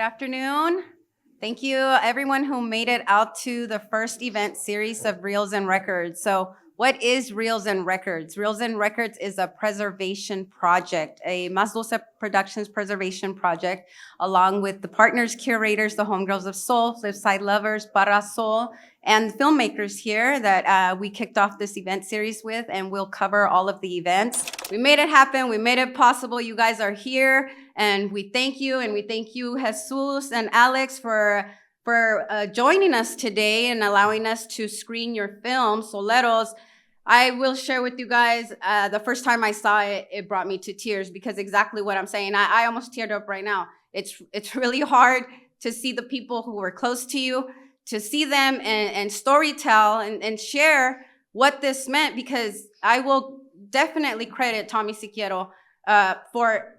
afternoon. Thank you, everyone who made it out to the first event series of Reels and Records. So, what is Reels and Records? Reels and Records is a preservation project, a Mas Dulce Productions preservation project, along with the partners, curators, the Homegirls of Soul, Flipside Lovers, Para Soul, and filmmakers here that we kicked off this event series with, and we'll cover all of the events. We made it happen. We made it possible. You guys are here, and we thank you. And we thank you, Jesus and Alex, for joining us today and allowing us to screen your film, Souleros. I will share with you guys, the first time I saw it, it brought me to tears because exactly what I'm saying. I almost teared up right now. It's really hard to see the people who were close to you, to see them and storytell and share what this meant, because I will definitely credit Tommy Siquiero for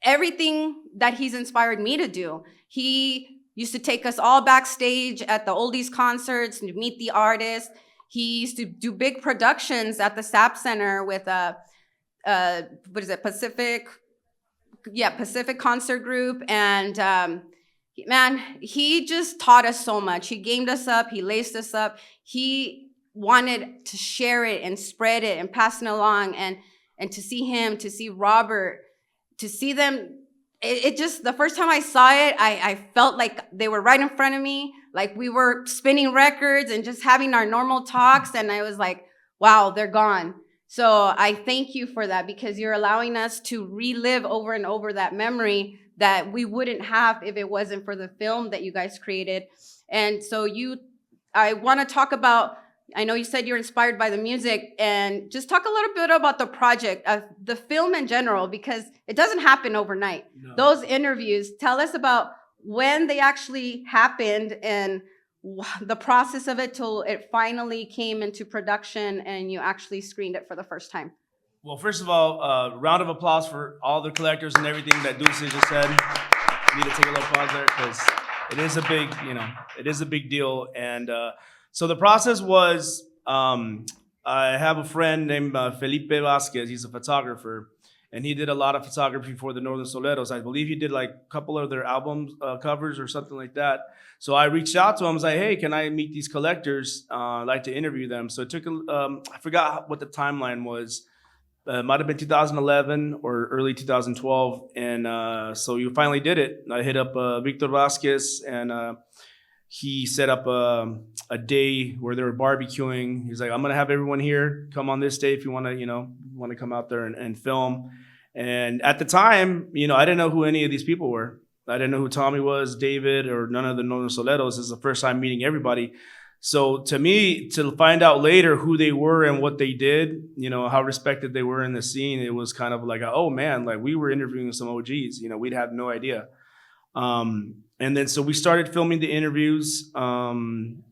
everything that he's inspired me to do. He used to take us all backstage at the oldies concerts to meet the artists. He used to do big productions at the SAP Center with Pacific Concert Group. And man, he just taught us so much. He gamed us up, he laced us up. He wanted to share it and spread it and pass it along. And to see him, to see Robert, to see them, it just, the first time I saw it, I felt like they were right in front of me, like we were spinning records and just having our normal talks. And I was like, wow, they're gone. So I thank you for that, because you're allowing us to relive over and over that memory that we wouldn't have if it wasn't for the film that you guys created. And so I want to talk about, I know you said you're inspired by the music, and just talk a little bit about the project, the film in general, because it doesn't happen overnight. No. Those interviews, tell us about when they actually happened and the process of it till it finally came into production and you actually screened it for the first time. Well, first of all, round of applause for all the collectors and everything that Dulce just said. I need to take a little pause there because it is a big deal. And so the process was, I have a friend named Felipe Vasquez. He's a photographer, and he did a lot of photography for the Northern Souleros. I believe he did like a couple of their album covers or something like that. So I reached out to him. I was like, hey, can I meet these collectors? I'd like to interview them. So it took, I forgot what the timeline was. Might have been 2011 or early 2012. And so you finally did it. I hit up Victor Vasquez, and he set up a day where they were barbecuing. He's like, I'm gonna have everyone here. Come on this day if you wanna come out there and film. And at the time, I didn't know who any of these people were. I didn't know who Tommy was, David, or none of the Northern Souleros. This is the first time meeting everybody. So to me, to find out later who they were and what they did, how respected they were in the scene, it was kind of like, oh man, like we were interviewing some OGs. We'd have no idea. And then so we started filming the interviews. And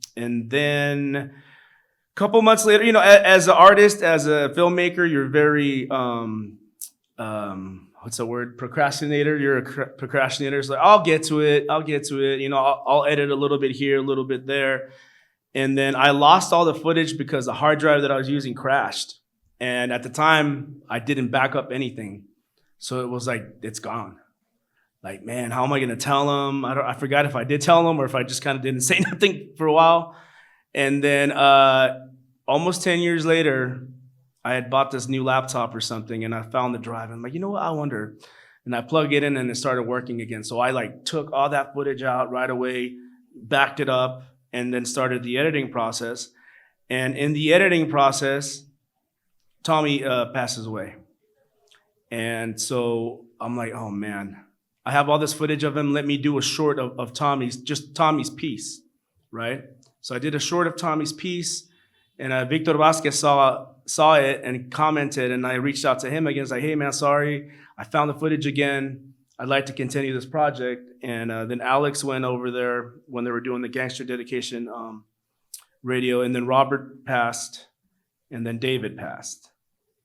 then a couple months later, as an artist, as a filmmaker, you're very, what's the word? Procrastinator. You're a procrastinator. So like, I'll get to it. I'll edit a little bit here, a little bit there. And then I lost all the footage because the hard drive that I was using crashed. And at the time, I didn't back up anything. So it was like, it's gone. Like, man, how am I going to tell them? I forgot if I did tell them or if I just kind of didn't say nothing for a while. And then almost 10 years later, I had bought this new laptop or something, and I found the drive. I'm like, you know what? I wonder. And I plugged it in, and it started working again. So I took all that footage out right away, backed it up, and then started the editing process. And in the editing process, Tommy passes away. And so I'm like, oh man, I have all this footage of him. Let me do a short of Tommy's piece, right? So I did a short of Tommy's piece, and Victor Vasquez saw it and commented, and I reached out to him again. I was like, hey man, sorry, I found the footage again. I'd like to continue this project. And then Alex went over there when they were doing the Gangster Dedication radio, and then Robert passed, and then David passed.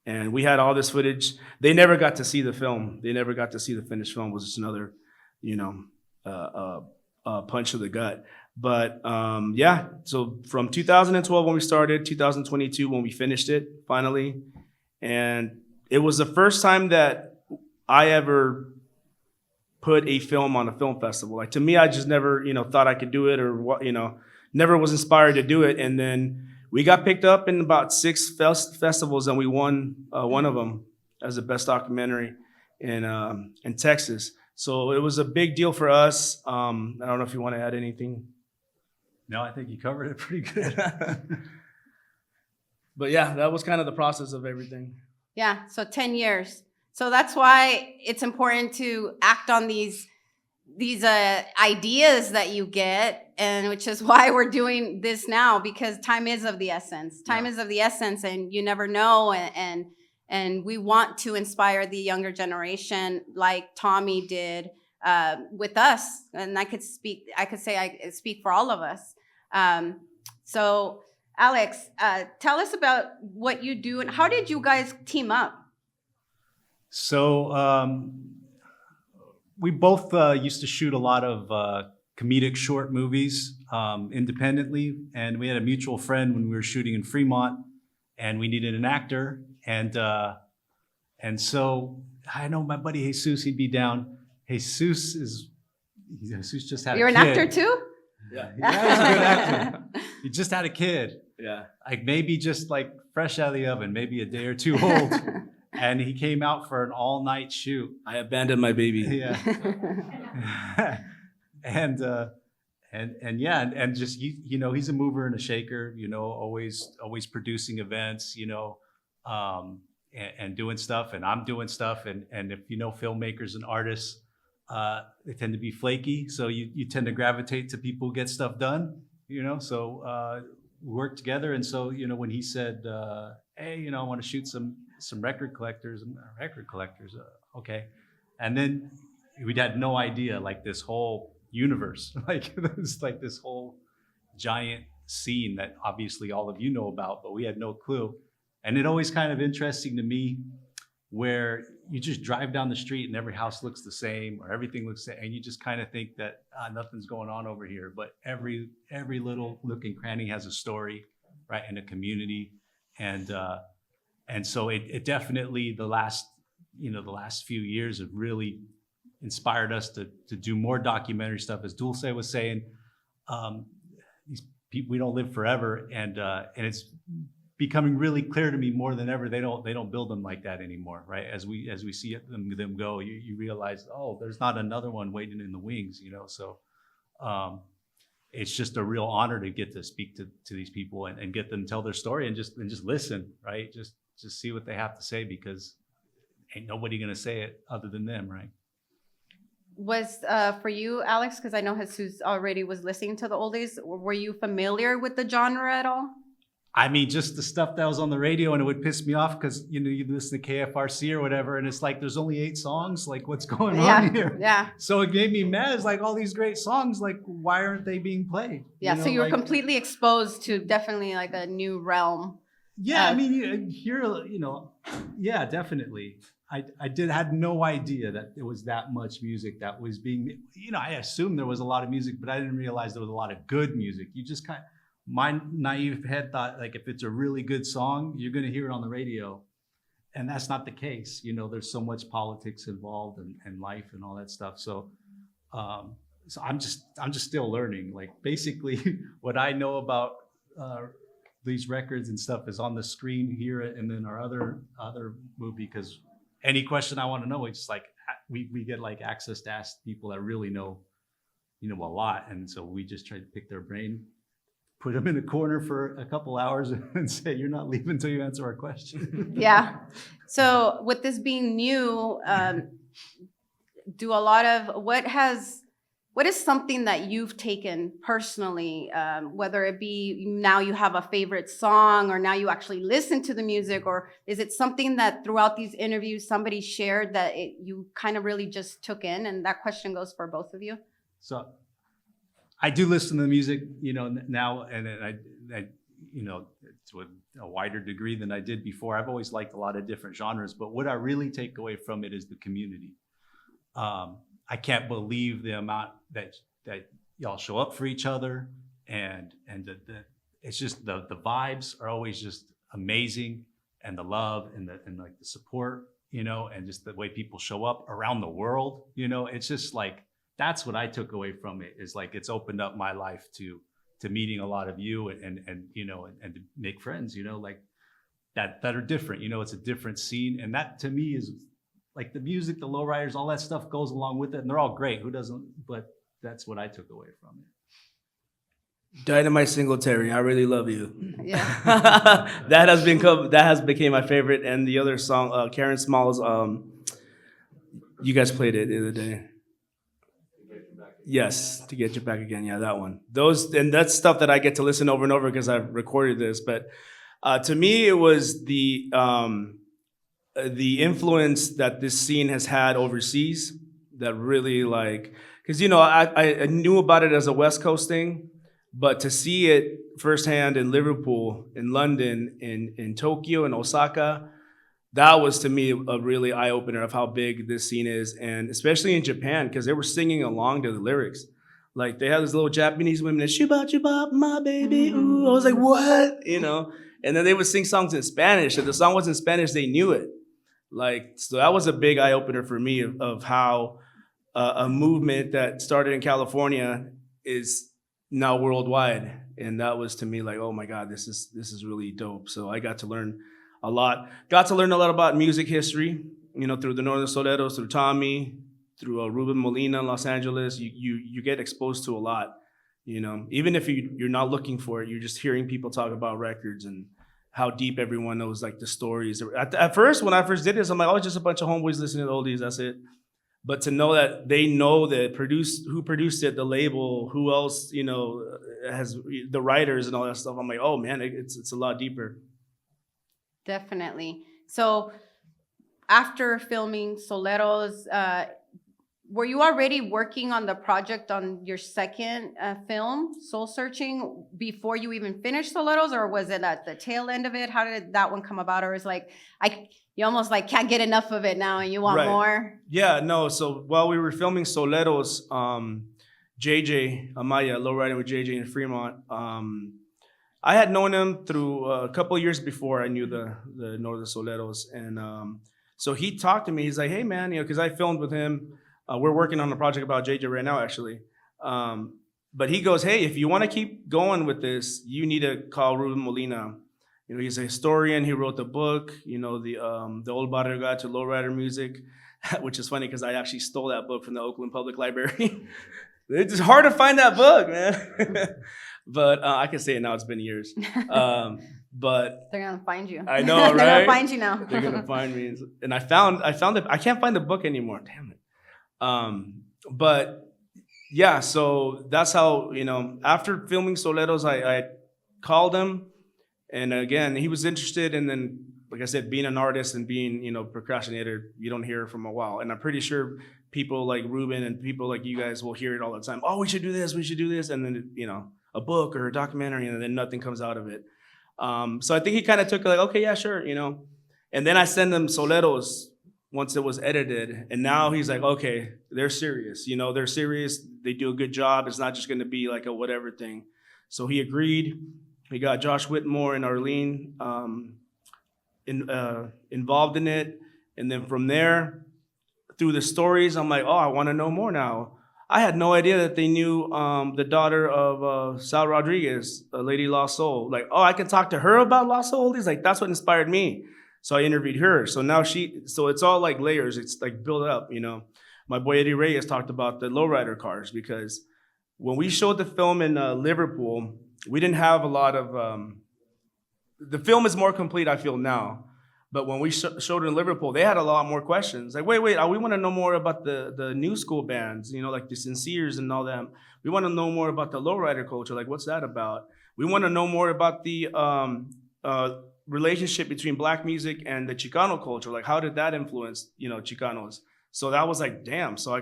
And we had all this footage. They never got to see the film. They never got to see the finished film. It was just another, punch to the gut. But yeah, so from 2012 when we started, 2022 when we finished it, finally. And it was the first time that I ever put a film on a film festival. Like to me, I just never, thought I could do it or what, never was inspired to do it. And then we got picked up in about 6 festivals, and we won one of them as the best documentary in Texas. So it was a big deal for us. I don't know if you want to add anything. No, I think you covered it pretty good. But yeah, that was kind of the process of everything. Yeah, so 10 years. So that's why it's important to act on these ideas that you get, and which is why we're doing this now, because time is of the essence. Time is of the essence, and you never know. And we want to inspire the younger generation, like Tommy did with us. And I could say I speak for all of us. So Alex, tell us about what you do and how did you guys team up? So we both used to shoot a lot of comedic short movies independently, and we had a mutual friend when we were shooting in Fremont, and we needed an actor, and so I know my buddy Jesus, he'd be down. Jesus just had You're a an kid. actor too? Yeah, he's a good actor. He just had a kid. Yeah. Like maybe just like fresh out of the oven, maybe a day or two old. And he came out for an all-night shoot. I abandoned my baby. Yeah. and yeah, and just he's a mover and a shaker, always producing events, and doing stuff, and I'm doing stuff, and if filmmakers and artists, they tend to be flaky, so you tend to gravitate to people who get stuff done, so we work together. And so when he said, hey, I want to shoot some record collectors, okay. And then we had no idea, like this whole universe, like it was like this whole giant scene that obviously all of you know about, but we had no clue. And it always kind of interesting to me where you just drive down the street and every house looks the same or everything looks the same, and you just kind of think that nothing's going on over here. But every little nook and cranny has a story, right, and a community. And so it definitely the last few years have really inspired us to do more documentary stuff. As Dulce was saying, these people, we don't live forever, and it's becoming really clear to me more than ever they don't build them like that anymore, right? As we see them go, you realize, oh, there's not another one waiting in the wings, So it's just a real honor to get to speak to these people and get them to tell their story and just listen, right? Just see what they have to say, because ain't nobody gonna say it other than them, right? Was for you, Alex, because I know Jesus already was listening to the oldies, were you familiar with the genre at all? I mean, just the stuff that was on the radio, and it would piss me off because you listen to KFRC or whatever, and it's like there's only 8 songs. Like, what's going on here? Yeah. So it made me mad. It's like all these great songs, like why aren't they being played? Yeah. So you were completely exposed to definitely like a new realm. Yeah, I mean, here, yeah, definitely. I had no idea that there was that much music that was being, I assumed there was a lot of music, but I didn't realize there was a lot of good music. You just my naive head thought, like, if it's a really good song, you're going to hear it on the radio. And that's not the case. There's so much politics involved and life and all that stuff. So, so I'm just still learning. Like, basically what I know about these records and stuff is on the screen here, and then our other movie, because any question I want to know, it's just like we get like access to ask people that really know a lot, and so we just try to pick their brain, put them in a corner for a couple hours, and say, you're not leaving until you answer our question. Yeah. So with this being new, do a lot of what is something that you've taken personally, whether it be now you have a favorite song, or now you actually listen to the music, or is it something that throughout these interviews somebody shared that you kind of really just took in? And that question goes for both of you. So I do listen to the music, now, and I to a wider degree than I did before. I've always liked a lot of different genres, but what I really take away from it is the community. I can't believe the amount that y'all show up for each other, and it's just the vibes are always just amazing, and the love and like the support, you know, and just the way people show up around the world, you know, it's just like, that's what I took away from it, is like, it's opened up my life to meeting a lot of you and you know, and to make friends, you know, like that are different, you know, it's a different scene. And that to me is like the music, the lowriders, all that stuff goes along with it. And they're all great. Who doesn't? But that's what I took away from it. Dynamite Singletary, I really love you. Yeah. that has became my favorite. And the other song, Karen Small's, you guys played it the other day. Yes, To Get You Back Again. Yeah, that one. And that's stuff that I get to listen over and over because I've recorded this. But to me, it was the influence that this scene has had overseas that really like, because you know I knew about it as a West Coast thing, but to see it firsthand in Liverpool, in London, in Tokyo, in Osaka, that was to me a really eye opener of how big this scene is, and especially in Japan because they were singing along to the lyrics. Like they had this little Japanese women that "Shuba my baby." Ooh. I was like, what? You know. And then they would sing songs in Spanish. If the song was in Spanish, they knew it. Like, so that was a big eye opener for me of how a movement that started in California is now worldwide. And that was to me like, oh my God, this is really dope. So I got to learn a lot. Got to learn a lot about music history, you know, through the Northern Souleros, through Tommy, through Ruben Molina in Los Angeles. You get exposed to a lot, you know. Even if you're not looking for it, you're just hearing people talk about records and how deep everyone knows like the stories. At first, when I first did this, I'm like, oh, it's just a bunch of homeboys listening to oldies, that's it. But to know that they know that who produced it, the label, who else, you know, has the writers and all that stuff, I'm like, oh man, it's a lot deeper. Definitely. So after filming Souleros, were you already working on the project on your second film, Soul Searching, before you even finished Souleros, or was it at the tail end of it? How did that one come about? Or is like you almost like can't get enough of it now and you want more? Yeah, no. So while we were filming Souleros, JJ Amaya, lowriding with JJ in Fremont, I had known him through a couple of years before I knew the Northern Souleros, and so he talked to me. He's like, "Hey, man, you know, because I filmed with him. We're working on a project about JJ right now, actually." But he goes, "Hey, if you want to keep going with this, you need to call Ruben Molina. You know, he's a historian. He wrote the book. You know, the Old Barrio Guide to Lowrider Music," which is funny because I actually stole that book from the Oakland Public Library. It's hard to find that book, man. But I can say it now. It's been years. But They're gonna find you. I know, right? They're gonna find you now. They're gonna find me. And I found it. I can't find the book anymore. Damn it. But yeah, so that's how, you know, after filming Souleros, I called him, and again, he was interested. And then, like I said, being an artist and being, you know, procrastinator, you don't hear from a while. And I'm pretty sure people like Ruben and people like you guys will hear it all the time. Oh, we should do this. We should do this. And then, you know, a book or a documentary, and then nothing comes out of it. So I think he kind of took it like, okay, yeah, sure, you know. And then I send him Souleros once it was edited, and now he's like, okay, they're serious. You know, they're serious. They do a good job. It's not just going to be like a whatever thing. So he agreed. We got Josh Whitmore and Arlene involved in it, and then from there, through the stories, I'm like, oh, I want to know more now. I had no idea that they knew the daughter of Sal Rodriguez, Lady Lost Soul. Like, oh, I can talk to her about Lost Soul. He's like, that's what inspired me. So I interviewed her. So now so it's all like layers. It's like built up, you know. My boy Eddie Reyes talked about the lowrider cars because when we showed the film in Liverpool, we didn't have a lot of, the film is more complete, I feel now. But when we showed it in Liverpool, they had a lot more questions. Like, wait, we want to know more about the new school bands, you know, like the Sinceres and all that. We want to know more about the lowrider culture. Like, what's that about? We want to know more about the relationship between Black music and the Chicano culture. Like, how did that influence, you know, Chicanos? So that was like, damn. So I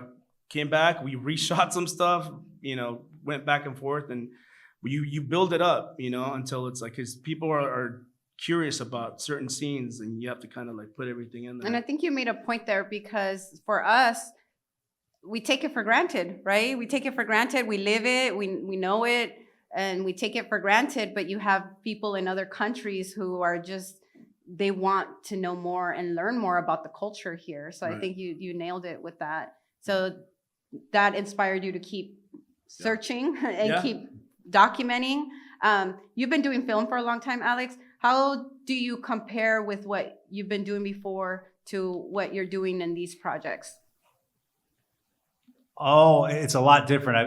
came back, we reshot some stuff, you know, went back and forth, and you build it up, you know, until it's like, because people are curious about certain scenes, and you have to kind of like put everything in there. And I think you made a point there, because for us, we take it for granted, right? We take it for granted. We live it, we know it, and we take it for granted. But you have people in other countries who are just they want to know more and learn more about the culture here. So I Right. think you nailed it with that. So that inspired you to keep searching and Yeah. keep documenting. You've been doing film for a long time, Alex. How do you compare with what you've been doing before to what you're doing in these projects? Oh, it's a lot different.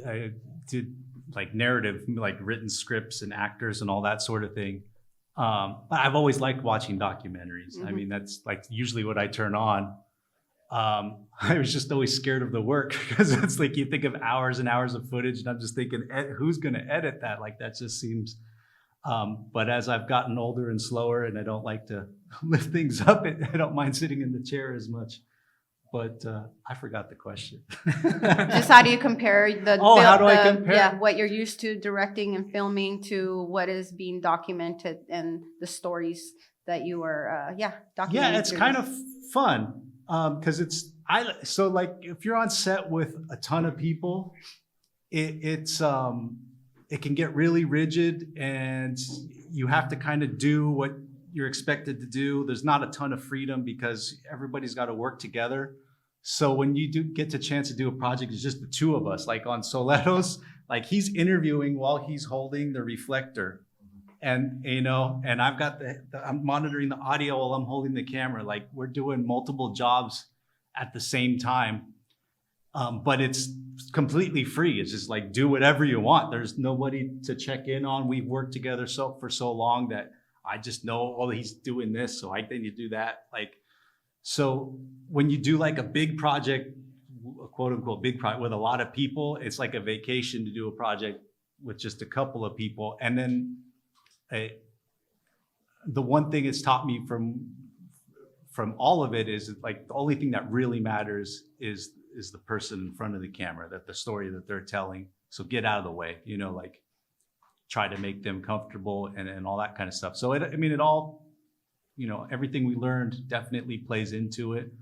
I did like narrative, like written scripts and actors and all that sort of thing. But I've always liked watching documentaries. I Mhm. mean, that's like usually what I turn on. I was just always scared of the work because it's like you think of hours and hours of footage, and I'm just thinking, who's going to edit that? Like that just seems. But as I've gotten older and slower, and I don't like to lift things up, I don't mind sitting in the chair as much. But I forgot the question. Just how do you compare the How do I compare? Yeah, what you're used to directing and filming to what is being documented and the stories that you were documenting? Yeah, it's through kind this? of fun because so like if you're on set with a ton of people, it can get really rigid and you have to kind of do what you're expected to do. There's not a ton of freedom because everybody's got to work together. So when you do get the chance to do a project, it's just the two of us. Like on Souleros, like he's interviewing while he's holding the reflector. And and I've got I'm monitoring the audio while I'm holding the camera. Like we're doing multiple jobs at the same time, but it's completely free. It's just like do whatever you want. There's nobody to check in on. We've worked together for so long that I just know, oh, he's doing this, so I think you do that. Like, so when you do like a big project, a quote unquote big project with a lot of people, it's like a vacation to do a project with just a couple of people. And then the one thing it's taught me from all of it is like the only thing that really matters is the person in front of the camera, that the story that they're telling. So get out of the way, like try to make them comfortable and all that kind of stuff. So it all, everything we learned definitely plays into it,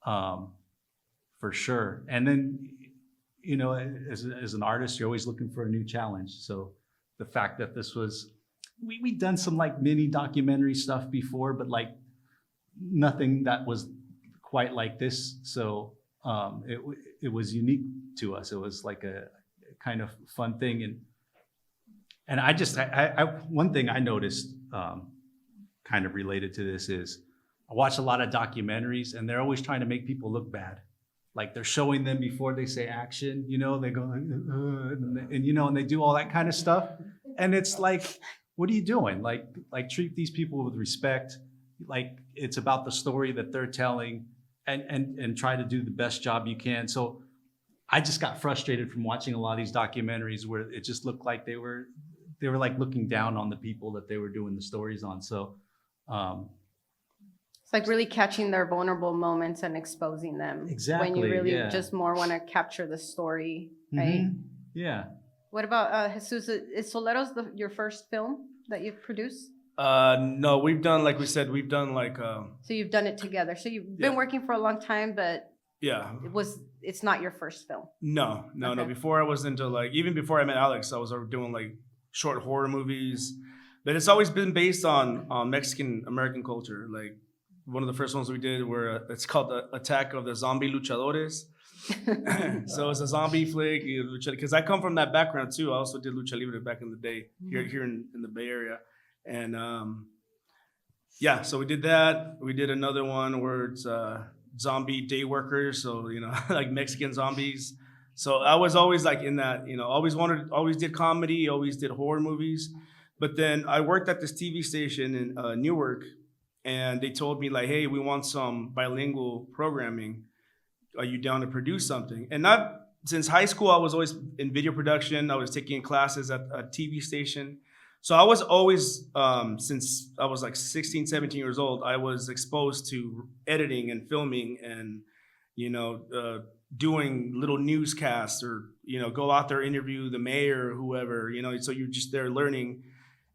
for sure. And then, as an artist, you're always looking for a new challenge. So the fact that this was, we'd done some like mini documentary stuff before, but like nothing that was quite like this. So it was unique to us. It was like a kind of fun thing. And I one thing I noticed kind of related to this is I watch a lot of documentaries and they're always trying to make people look bad. Like they're showing them before they say action, they go like, and they do all that kind of stuff. And it's like, what are you doing? Like treat these people with respect. Like it's about the story that they're telling and try to do the best job you can. So I just got frustrated from watching a lot of these documentaries where it just looked like they were like looking down on the people that they were doing the stories on. So it's like really catching their vulnerable moments and exposing them. Exactly, When you really yeah. just more want to capture the story, right? Mhm. Yeah. What about Jesus? Is Souleros your first film that you've produced? No, we've done, like we said, we've done like So you've done it together. So you've been Yeah. working for a long time, but yeah. it's not your first film. No. Okay. Before I was into like, even before I met Alex, I was doing like short horror movies, but it's always been based on Mexican American culture. Like one of the first ones we did it's called the Attack of the Zombie Luchadores. So it's a zombie flick, because I come from that background too. I also did lucha libre back in the day here in the Bay Area, and so we did that. We did another one where it's zombie day workers, so like Mexican zombies. So I was always like in that, always did comedy, always did horror movies. But then I worked at this TV station in Newark, and they told me like, hey, we want some bilingual programming. Are you down to produce something? And not since high school, I was always in video production. I was taking classes at a TV station. So I was always, since I was like 16, 17 years old, I was exposed to editing and filming and, doing little newscasts or, go out there, interview the mayor or whoever, so you're just there learning.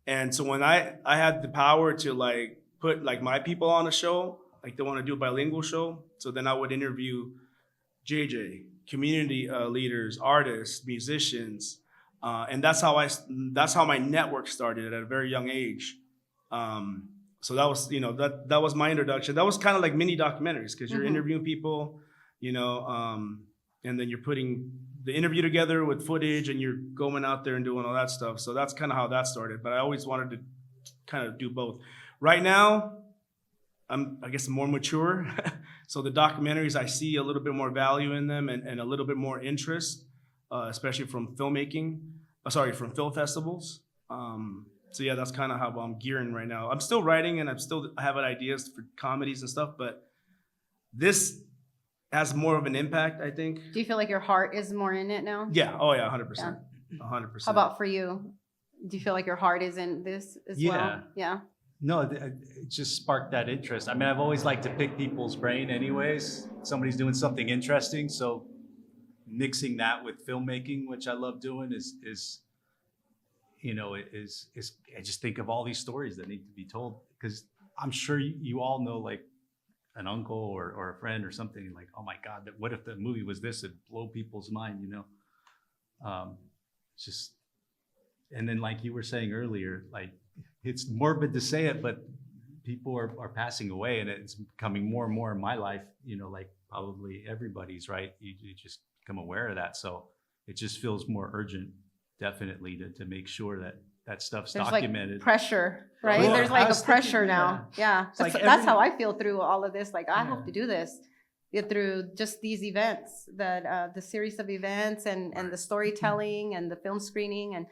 And so when I had the power to like put like my people on a show, like they want to do a bilingual show. So then I would interview JJ, community leaders, artists, musicians, and that's how my network started at a very young age. so that was, that was my introduction. That was kind of like mini documentaries because you're Mhm. interviewing people, and then you're putting the interview together with footage and you're going out there and doing all that stuff. So that's kind of how that started. But I always wanted to kind of do both. Right now, I guess, more mature. So the documentaries, I see a little bit more value in them and a little bit more interest, especially from from film festivals. So yeah, that's kind of how I'm gearing right now. I'm still writing and I'm still having ideas for comedies and stuff, but this has more of an impact, I think. Do you feel like your heart is more in it now? Yeah. Oh yeah, 100%. 100%. How about for you? Do you feel like your heart is in this as well? Yeah. No, it just sparked that interest. I mean, I've always liked to pick people's brain anyways. Somebody's doing something interesting, so mixing that with filmmaking, which I love doing, is I just think of all these stories that need to be told, because I'm sure you all know, like, an uncle or a friend or something, like, oh my God, what if the movie was this? It'd blow people's mind, just, and then like you were saying earlier, like, it's morbid to say it, but people are passing away, and it's becoming more and more in my life, like probably everybody's, right? You just become aware of that. So it just feels more urgent, definitely, to make sure that stuff's There's documented. like pressure, right? Well, There's I like a was pressure thinking, now. Yeah. It's like That's how I feel through all of this. Like, I have Yeah. to do this through just these events, that the series of events and the storytelling and the film screening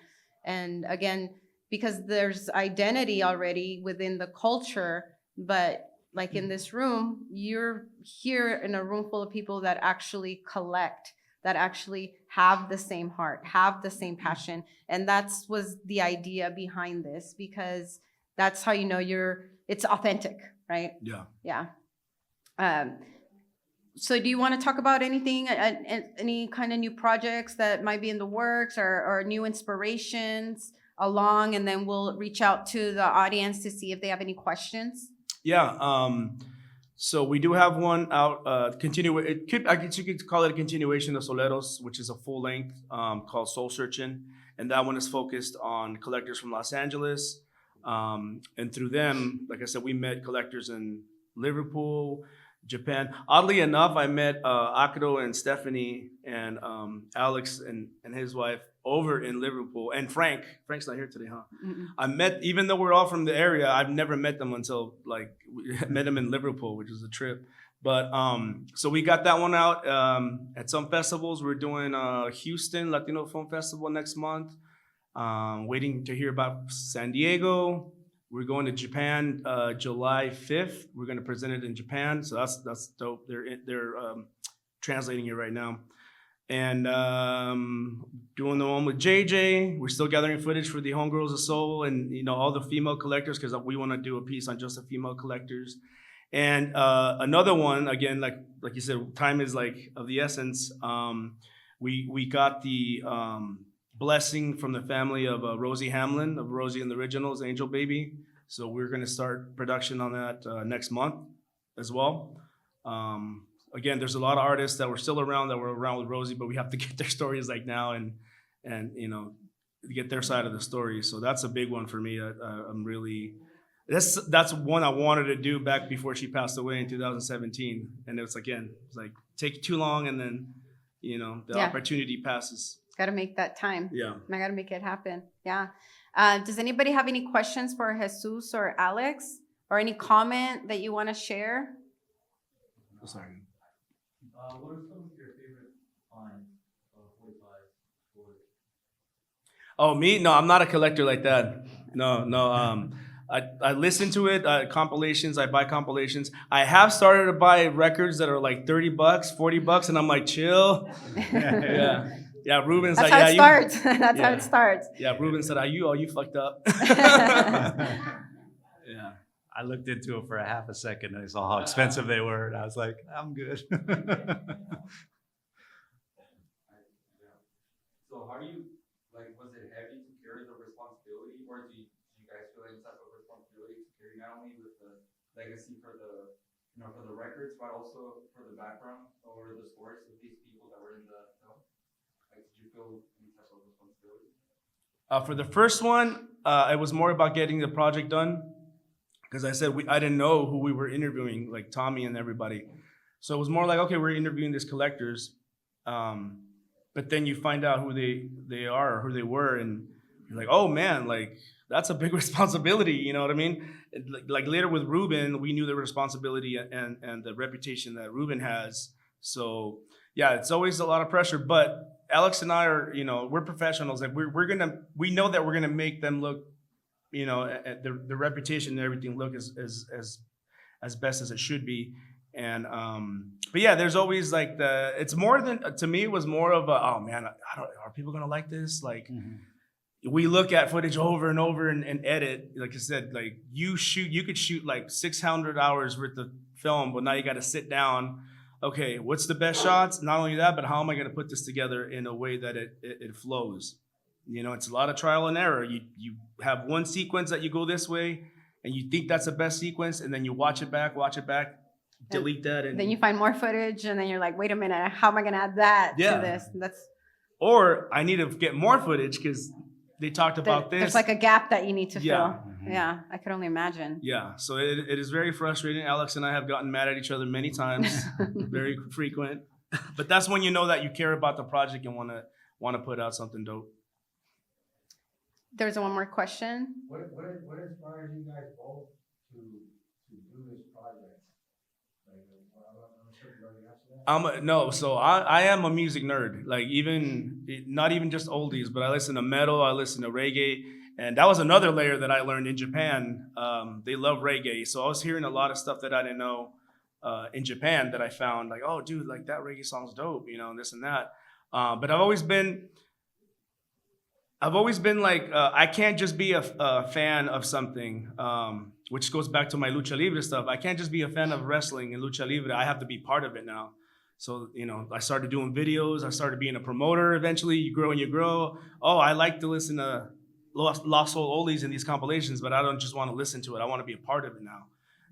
and again, because there's identity already within the culture, but like in this room, you're here in a room full of people that actually collect, that actually have the same heart, have the same passion. And that's was the idea behind this, because that's how it's authentic, right? Yeah. Yeah. So do you want to talk about anything, any kind of new projects that might be in the works, or new inspirations along, and then we'll reach out to the audience to see if they have any questions? Yeah. So we do have one out. I guess you could call it a continuation of Souleros, which is a full length called Soul Searching, and that one is focused on collectors from Los Angeles. And through them, like I said, we met collectors in Liverpool, Japan. Oddly enough, I met Akiro and Stephanie and Alex and his wife over in Liverpool, and Frank's not here today, huh? Mm-mm. Even though we're all from the area, I've never met them until like we met them in Liverpool, which was a trip. But so we got that one out at some festivals. We're doing Houston Latino Film Festival next month. Waiting to hear about San Diego. We're going to Japan July 5th. We're going to present it in Japan, so that's dope. They're translating it right now. And doing the one with JJ. We're still gathering footage for the Homegirls of Soul and all the female collectors, because we want to do a piece on just the female collectors. And another one, again, like you said, time is like of the essence. We got the blessing from the family of Rosie Hamlin, of Rosie and the Originals, Angel Baby. So we're going to start production on that next month as well. Again, there's a lot of artists that were still around that were around with Rosie, but we have to get their stories like now and get their side of the story. So that's a big one for me. I'm really, that's one I wanted to do back before she passed away in 2017. And it's like take too long, and then the opportunity passes. Got to make that time. Yeah. I got to make it happen. Yeah. Does anybody have any questions for Jesus or Alex, or any comment that you want to share? Oh, sorry. What are some of your favorite finds of 45 Ford? Oh, me? No, I'm not a collector like that. No. I listen to it, compilations. I buy compilations. I have started to buy records that are like $30, $40, and I'm like, chill. Yeah. Ruben That's said, how it starts. That's how Yeah. it starts. Yeah, Ruben said, you fucked up. Yeah. I looked into it for a half a second and I saw how expensive they were, and I was like, I'm good. So how do you, like, was it heavy to carry the responsibility, or do you guys feel any type of responsibility to carry, not only with the legacy for the, for the records, but also for the background or the stories of these people that were in the film? Like, did you feel any type of responsibility? For the first one, it was more about getting the project done. because I said I didn't know who we were interviewing, like Tommy and everybody. So it was more like, okay, we're interviewing these collectors, but then you find out who they are or who they were, and you're like, oh man, like that's a big responsibility. You know what I mean? Like later with Ruben, we knew the responsibility and the reputation that Ruben has. So yeah, it's always a lot of pressure. But Alex and I are, we're professionals. Like we know that we're gonna make them look, at the reputation and everything look as best as it should be. And but yeah, there's always like it's more than, to me it was more of a, oh man, are people gonna like this? Like we look at footage over and over and edit. Like I said, like you could shoot like 600 hours worth of film, but now you got to sit down. Okay, what's the best shots? Not only that, but how am I gonna put this together in a way that it flows? It's a lot of trial and error. You have one sequence that you go this way, and you think that's the best sequence, and then you watch it back, delete that, and Then you find more footage, and then you're like, wait a minute, how am I gonna add that Yeah. to this? That's or I need to get more footage because they talked about this. there's like a gap that you need to Yeah. fill. Yeah, I could only imagine. Yeah, so it is very frustrating. Alex and I have gotten mad at each other many times, very frequent. But that's when you know that you care about the project and want to put out something dope. There's one more question. What inspired you guys both to do this project? Like, I'm sure you already answered that. No, so I am a music nerd. Like not even just oldies, but I listen to metal, I listen to reggae, and that was another layer that I learned in Japan. They love reggae, so I was hearing a lot of stuff that I didn't know in Japan that I found like, oh, dude, like that reggae song's dope, and this and that. But I've always been like, I can't just be a fan of something, which goes back to my lucha libre stuff. I can't just be a fan of wrestling and lucha libre. I have to be part of it now. So, I started doing videos. I started being a promoter. Eventually, you grow and you grow. Oh, I like to listen to Lost Soul Oldies in these compilations, but I don't just want to listen to it. I want to be a part of it now.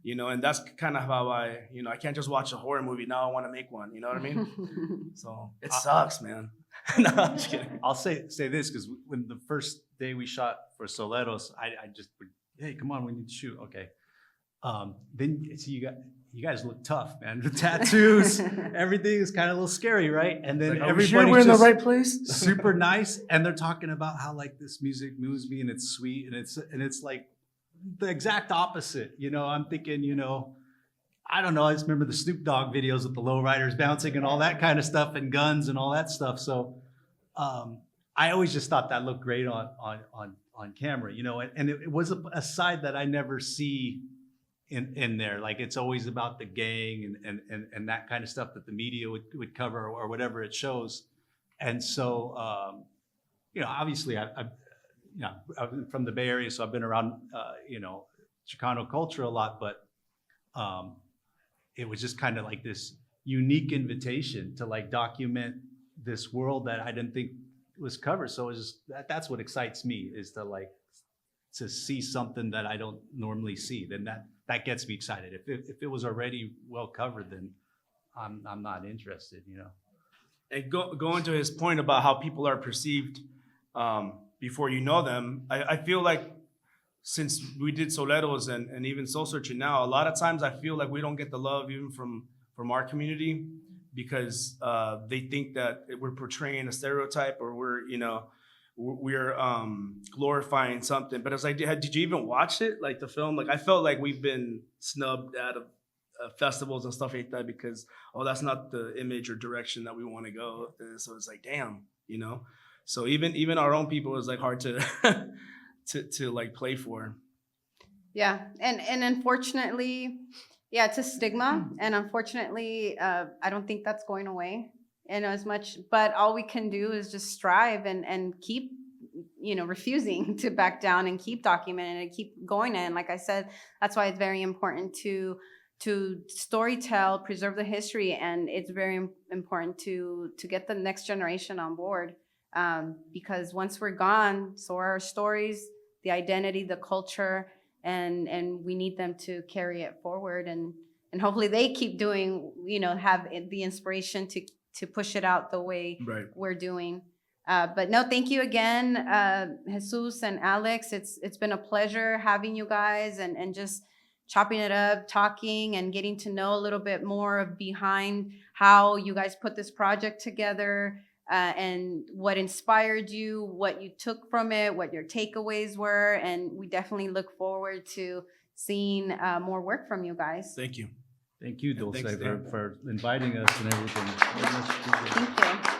And that's kind of how I can't just watch a horror movie. Now I want to make one. You know what I mean? So it sucks, man. No, I'm just kidding. I'll say this because when the first day we shot for Souleros, I just would, hey, come on, we need to shoot. Okay. Then so you guys look tough, man. The tattoos, everything is kind of a little scary, right? And then Like, everybody's we're in the just right place. super nice, and they're talking about how like this music moves me and it's sweet, and it's like the exact opposite. I'm thinking, I don't know. I just remember the Snoop Dogg videos with the lowriders bouncing and all that kind of stuff, and guns and all that stuff. So I always just thought that looked great on camera, and it was a side that I never see in there. Like it's always about the gang and that kind of stuff that the media would cover or whatever it shows. And so, obviously I'm from the Bay Area, so I've been around, Chicano culture a lot, but it was just kind of like this unique invitation to like document this world that I didn't think was covered. So it's just that's what excites me, is to see something that I don't normally see. Then that gets me excited. If it was already well covered, then I'm not interested, And going to his point about how people are perceived before you know them, I feel like since we did Souleros and even Soul Searching now, a lot of times I feel like we don't get the love even from our community because they think that we're portraying a stereotype or we're glorifying something. But it's like, did you even watch it? Like the film? Like I felt like we've been snubbed out of festivals and stuff like that because, oh, that's not the image or direction that we want to go. So it's like, damn, So even our own people is like hard to to like play for. Yeah, and unfortunately, yeah, it's a stigma, and unfortunately, I don't think that's going away in as much. But all we can do is just strive and keep, refusing to back down and keep documenting and keep going. And like I said, that's why it's very important to storytell, preserve the history, and it's very important to get the next generation on board. Because once we're gone, so are our stories, the identity, the culture, and we need them to carry it forward, and hopefully they keep doing, have the inspiration to push it out the way we're doing. But no, thank you again, Jesus and Alex. It's been a pleasure having you guys and just chopping it up, talking, and getting to know a little bit more of behind how you guys put this project together, and what inspired you, what you took from it, what your takeaways were. And we definitely look forward to seeing more work from you guys. Thank you. Thank you, Dulce, thanks, Dan. for inviting us and everything. Very much appreciated. Thank you.